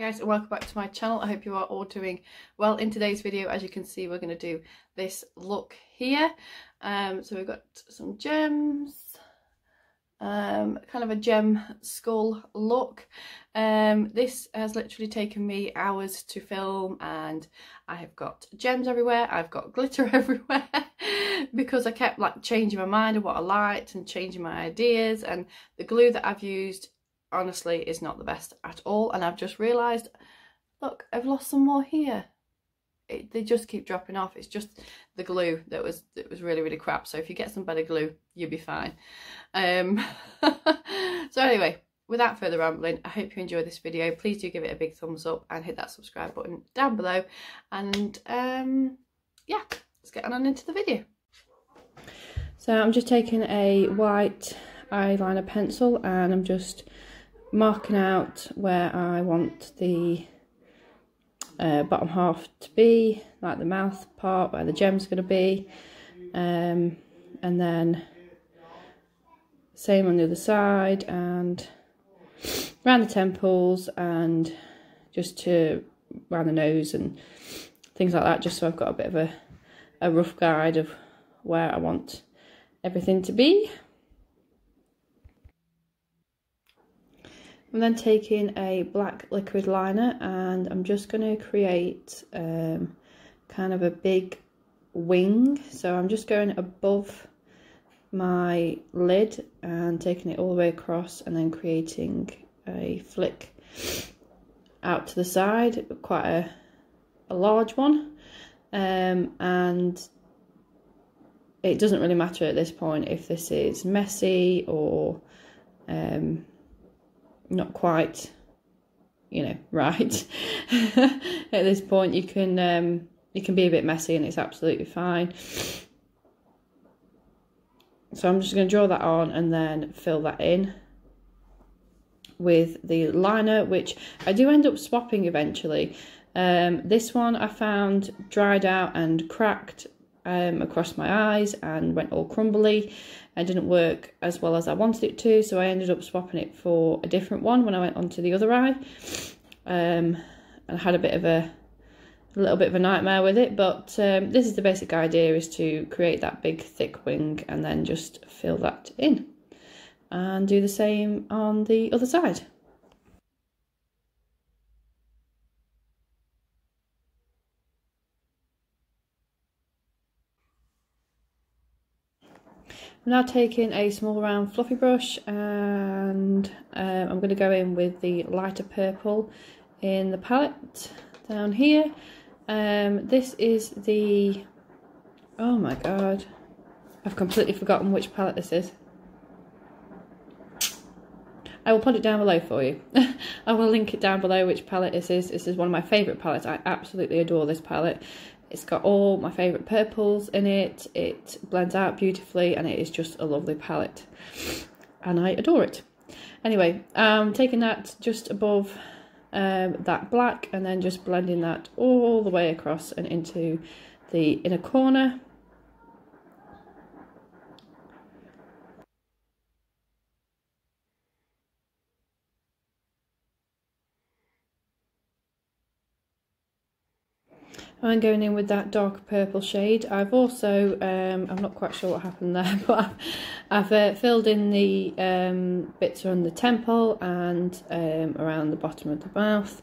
Hi guys, and welcome back to my channel. I hope you are all doing well. In today's video, as you can see, we're going to do this look here. So we've got some gems, kind of a gem skull look. This has literally taken me hours to film, and I have got gems everywhere, I've got glitter everywhere because I kept like changing my mind of what I liked and changing my ideas, and the glue that I've used honestly is not the best at all. And I've just realised, look, I've lost some more here. They just keep dropping off. It's just the glue that was really crap. So if you get some better glue, you'll be fine. So anyway, without further rambling, I hope you enjoyed this video. Please do give it a big thumbs up and hit that subscribe button down below. And yeah, let's get on into the video. So I'm just taking a white eyeliner pencil and I'm just marking out where I want the bottom half to be, like the mouth part where the gem's going to be, and then same on the other side and around the temples and just to around the nose and things like that, just so I've got a bit of a rough guide of where I want everything to be. I'm then taking a black liquid liner and I'm just going to create kind of a big wing. So I'm just going above my lid and taking it all the way across and then creating a flick out to the side, quite a large one. And it doesn't really matter at this point if this is messy or not quite, you know, right. At this point you can be a bit messy and it's absolutely fine. So I'm just going to draw that on and then fill that in with the liner, which I do end up swapping eventually. This one I found dried out and cracked across my eyes and went all crumbly and didn't work as well as I wanted it to, so I ended up swapping it for a different one when I went onto the other eye, and I had a little bit of a nightmare with it. But this is the basic idea, is to create that big thick wing and then just fill that in and do the same on the other side. I'm now taking a small round fluffy brush and I'm going to go in with the lighter purple in the palette down here. This is the, oh my god, I've completely forgotten which palette this is. I will put it down below for you. I will link it down below which palette this is. This is one of my favourite palettes. I absolutely adore this palette. It's got all my favourite purples in it. It blends out beautifully and it is just a lovely palette. And I adore it. Anyway, taking that just above that black and then just blending that all the way across and into the inner corner. I'm going in with that dark purple shade. I've also, I'm not quite sure what happened there, but I've filled in the bits around the temple and around the bottom of the mouth,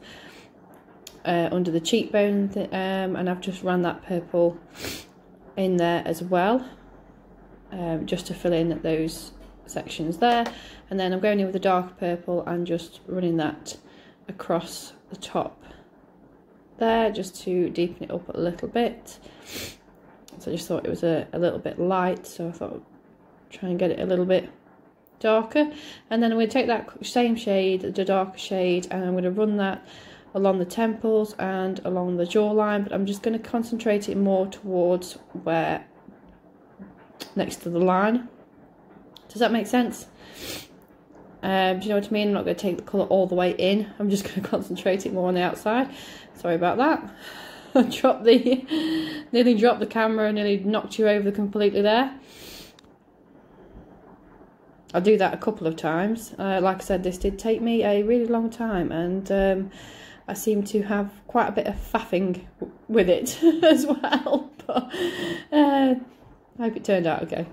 under the cheekbone, and I've just ran that purple in there as well, just to fill in those sections there. And then I'm going in with the dark purple and just running that across the top there, just to deepen it up a little bit. So I just thought it was a little bit light, so I thought I'd try and get it a little bit darker. And then I'm going to take that same shade, the darker shade, and I'm going to run that along the temples and along the jawline, but I'm just going to concentrate it more towards where, next to the line. Does that make sense? Do you know what I mean? I'm not going to take the colour all the way in. I'm just going to concentrate it more on the outside. Sorry about that. I nearly dropped the camera and nearly knocked you over completely there. I'll do that a couple of times. Like I said, this did take me a really long time, and I seem to have quite a bit of faffing with it as well, but I hope it turned out okay.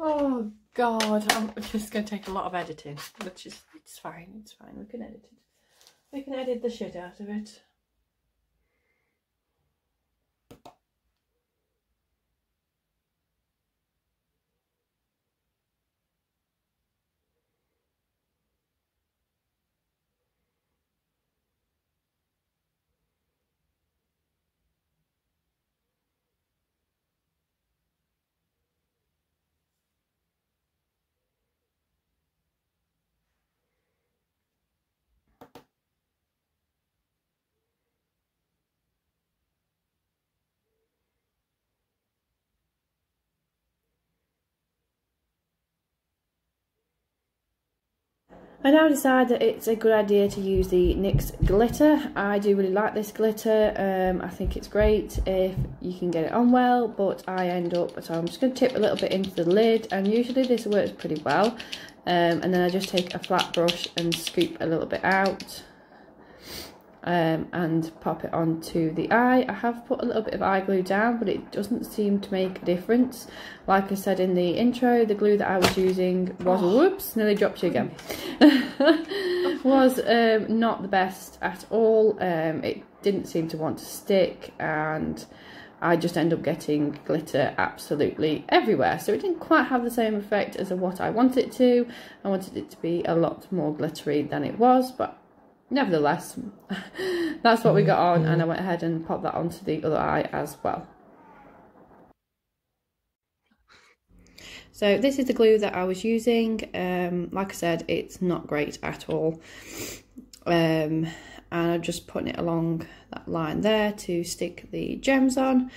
Oh God, I'm just going to take a lot of editing, which is, it's fine, we can edit it. We can edit the shit out of it. I now decide that it's a good idea to use the NYX glitter. I do really like this glitter. I think it's great if you can get it on well, but I end up, so I'm just going to tip a little bit into the lid, and usually this works pretty well. And then I just take a flat brush and scoop a little bit out. And pop it onto the eye. I have put a little bit of eye glue down, but it doesn't seem to make a difference. Like I said in the intro, the glue that I was using was, whoops, nearly dropped you again, was not the best at all. It didn't seem to want to stick, and I just end up getting glitter absolutely everywhere. So it didn't quite have the same effect as what I wanted it to. I wanted it to be a lot more glittery than it was, but nevertheless, that's what we got on, and I went ahead and popped that onto the other eye as well. So this is the glue that I was using. Like I said, it's not great at all. And I'm just putting it along that line there to stick the gems on.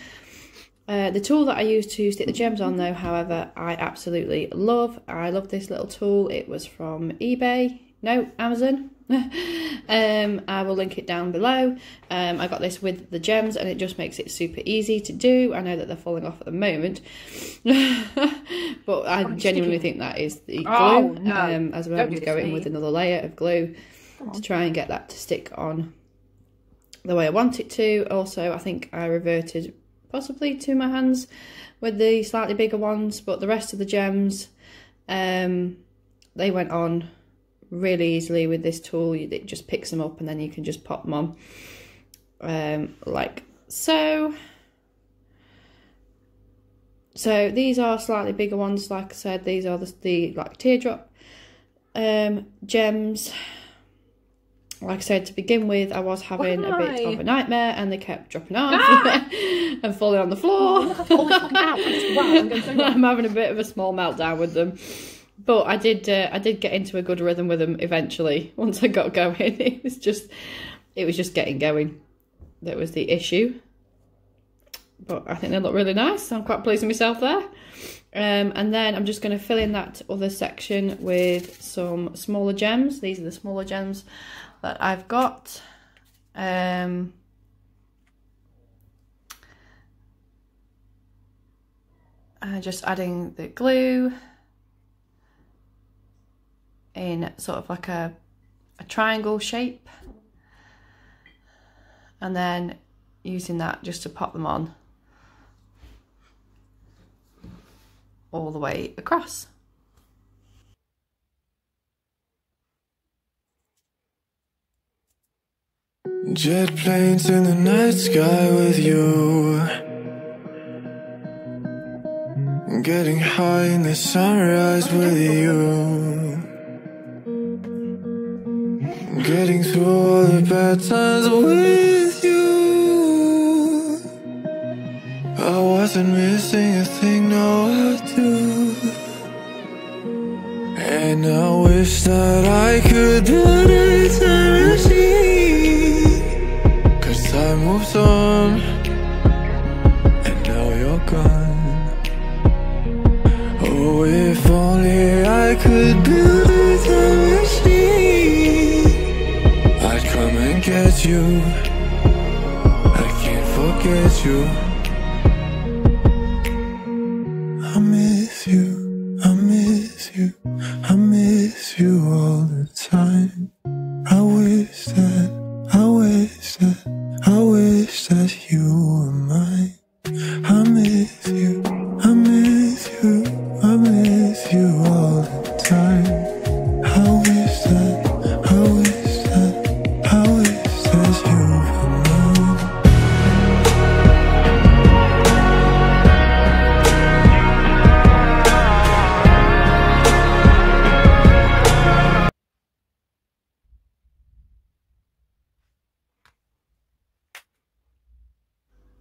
The tool that I use to stick the gems on though, however, I absolutely love. I love this little tool. It was from eBay. No, Amazon. I will link it down below. I got this with the gems, and it just makes it super easy to do. I know that they're falling off at the moment, but I genuinely think that is the glue. Oh, no. As we're having to go in with another layer of glue to try and get that to stick on the way I want it to. Also, I think I reverted possibly to my hands with the slightly bigger ones, but the rest of the gems, they went on really easily with this tool. It just picks them up and then you can just pop them on like so. So these are slightly bigger ones. Like I said, these are the like teardrop gems. Like I said, to begin with, I was having a bit of a nightmare, and they kept dropping off and falling on the floor. I'm having a bit of a small meltdown with them. But I did get into a good rhythm with them eventually. Once I got going, it was just getting going that was the issue. But I think they look really nice. I'm quite pleased with myself there. And then I'm just going to fill in that other section with some smaller gems. These are the smaller gems that I've got. Just adding the glue in sort of like a triangle shape, and then using that just to pop them on all the way across. Jet planes in the night sky with you, getting high in the sunrise with you, getting through all the bad times with you. I wasn't missing a thing, no I do. And I wish that I could build a time machine, 'cause time moves on and now you're gone. Oh, if only I could build a time machine, I'd come and get you. I can't forget you. I miss you, I miss you, I miss you all the time. I wish that, I wish that, I wish that you were mine. I miss you, I miss you, I miss you all the time. I wish that, I wish that, I wish that you were mine.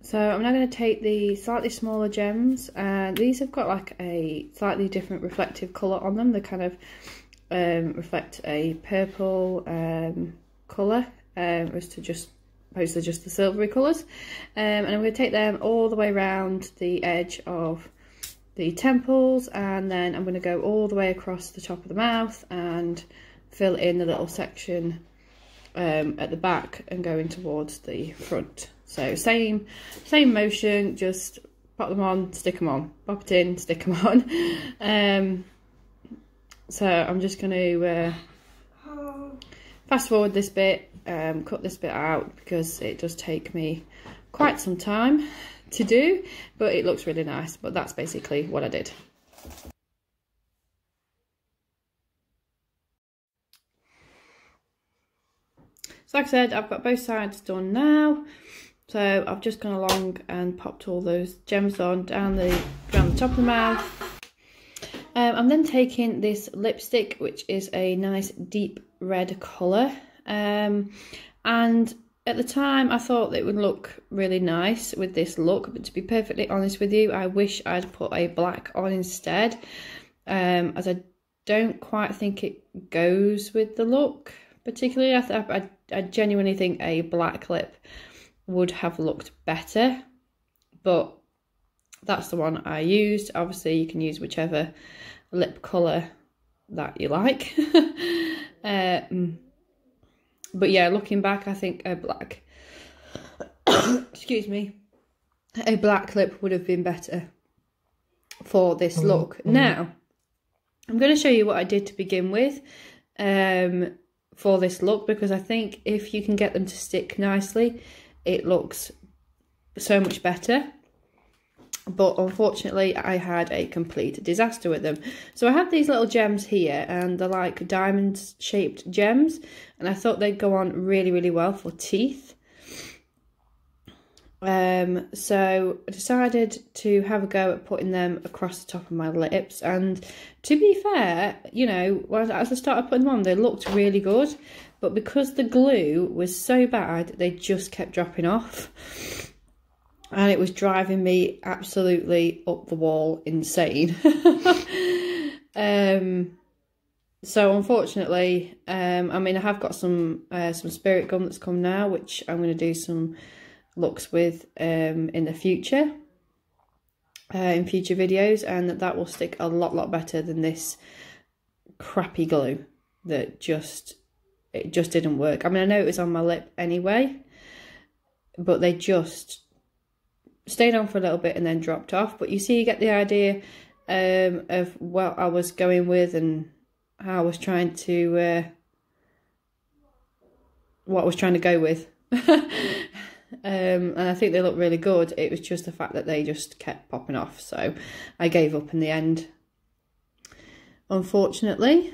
So I'm now going to take the slightly smaller gems, and these have got like a slightly different reflective colour on them. They kind of reflect a purple colour opposed to just the silvery colours. And I'm going to take them all the way around the edge of the temples, and then I'm going to go all the way across the top of the mouth and fill in the little section at the back and going towards the front. So same motion, just pop them on, stick them on, pop it in, stick them on. So I'm just going to fast forward this bit, cut this bit out because it does take me quite some time to do, but it looks really nice. But that's basically what I did. So like I said, I've got both sides done now. So I've just gone along and popped all those gems on down the top of the mouth. I'm then taking this lipstick, which is a nice deep red colour. And at the time I thought it would look really nice with this look, but to be perfectly honest with you, I wish I'd put a black on instead, as I don't quite think it goes with the look particularly. I genuinely think a black lip would have looked better, but that's the one I used. Obviously you can use whichever lip colour that you like. But yeah, looking back, I think a black excuse me, a black lip would have been better for this look. Now I'm going to show you what I did to begin with for this look, because I think if you can get them to stick nicely, it looks so much better. But unfortunately I had a complete disaster with them. So I have these little gems here, and they're like diamond shaped gems, and I thought they'd go on really, really well for teeth. So I decided to have a go at putting them across the top of my lips, and to be fair, you know, as I started putting them on, they looked really good, but because the glue was so bad, they just kept dropping off, and it was driving me absolutely up the wall insane. So unfortunately, I mean, I have got some spirit gum that's come now, which I'm going to do some looks with in the future, in future videos, and that will stick a lot better than this crappy glue that just it just didn't work. I mean, I know it was on my lip anyway, but they just stayed on for a little bit and then dropped off. But you see, you get the idea of what I was going with and how I was trying to, what I was trying to go with. And I think they look really good. It was just the fact that they just kept popping off, so I gave up in the end, unfortunately.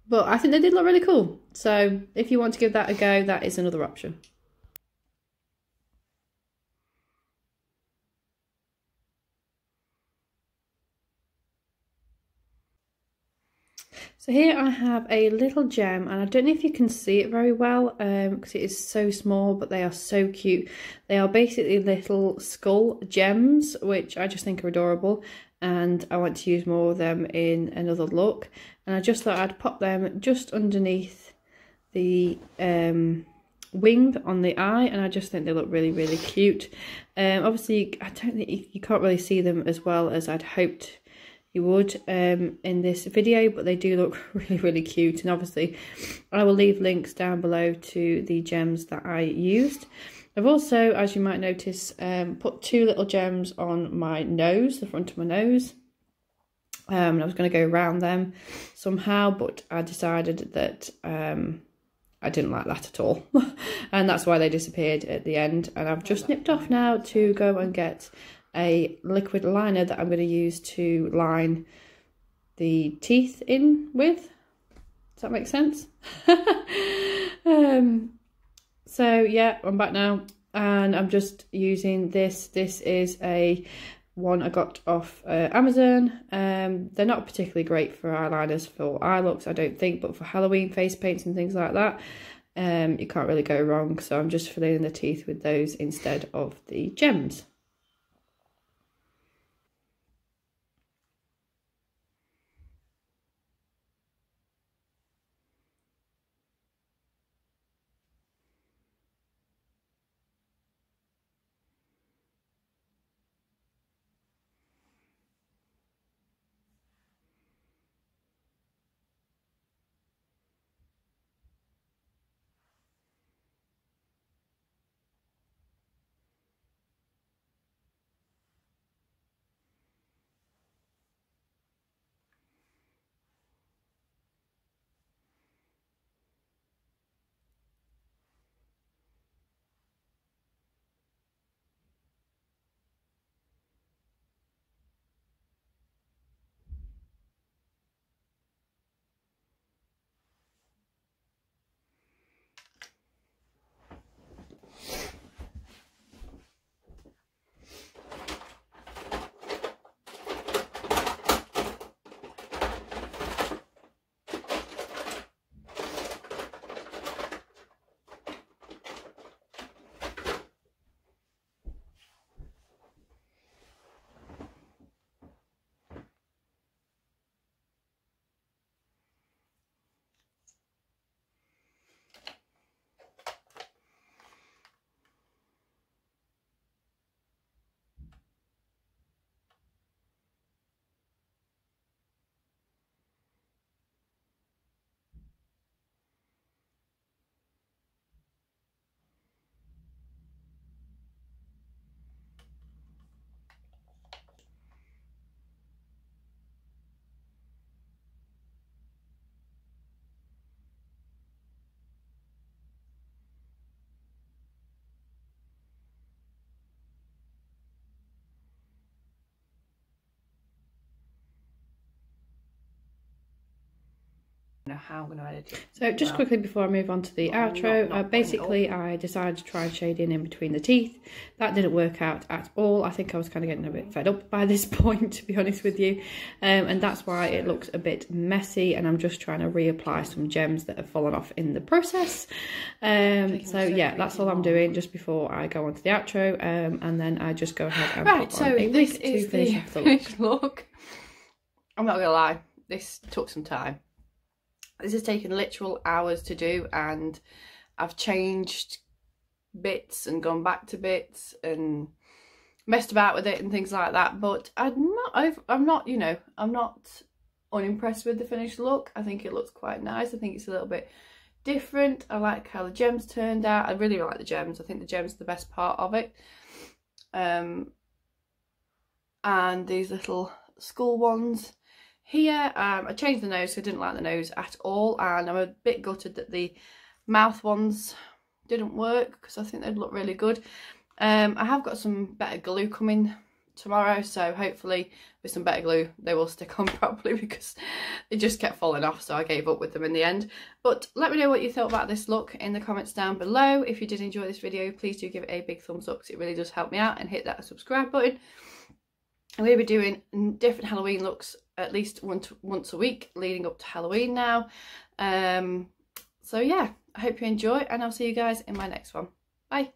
But I think they did look really cool, so if you want to give that a go, that is another option. So here I have a little gem, and I don't know if you can see it very well because it is so small, but they are so cute. They are basically little skull gems, which I just think are adorable, and I want to use more of them in another look. And I just thought I'd pop them just underneath the wing on the eye, and I just think they look really, really cute. Obviously, I don't think you can't really see them as well as I'd hoped you would in this video, but they do look really, really cute. And obviously I will leave links down below to the gems that I used. I've also, as you might notice, put 2 little gems on my nose, the front of my nose. I was going to go around them somehow, but I decided that I didn't like that at all. And that's why they disappeared at the end. And I've just nipped off now to go and get a liquid liner that I'm going to use to line the teeth in with. Does that make sense? So yeah, I'm back now, and I'm just using this. This is a one I got off Amazon. They're not particularly great for eyeliners for eye looks, I don't think, but for Halloween face paints and things like that, you can't really go wrong. So I'm just filling in the teeth with those instead of the gems. How I'm going to edit it. So just quickly before I move on to the outro, basically I decided to try and shade in between the teeth. That didn't work out at all. I think I was kind of getting a bit fed up by this point, to be honest with you, and that's why it looks a bit messy, and I'm just trying to reapply some gems that have fallen off in the process. So yeah, that's all I'm doing just before I go on to the outro, and then I just go ahead and put on a wig to finish off the finished look. I'm not going to lie, this took some time. This has taken literal hours to do, and I've changed bits and gone back to bits and messed about with it and things like that. But I'm not, you know, I'm not unimpressed with the finished look. I think it looks quite nice. I think it's a little bit different. I like how the gems turned out. I really like the gems. I think the gems are the best part of it. And these little skull ones here. I changed the nose, so I didn't like the nose at all, and I'm a bit gutted that the mouth ones didn't work because I think they'd look really good. I have got some better glue coming tomorrow, so hopefully with some better glue they will stick on properly, because they just kept falling off, so I gave up with them in the end. But let me know what you thought about this look in the comments down below. If you did enjoy this video, please do give it a big thumbs up because it really does help me out, and hit that subscribe button. I'm going to be doing different Halloween looks at least once a week leading up to Halloween now. So yeah, I hope you enjoy, and I'll see you guys in my next one. Bye.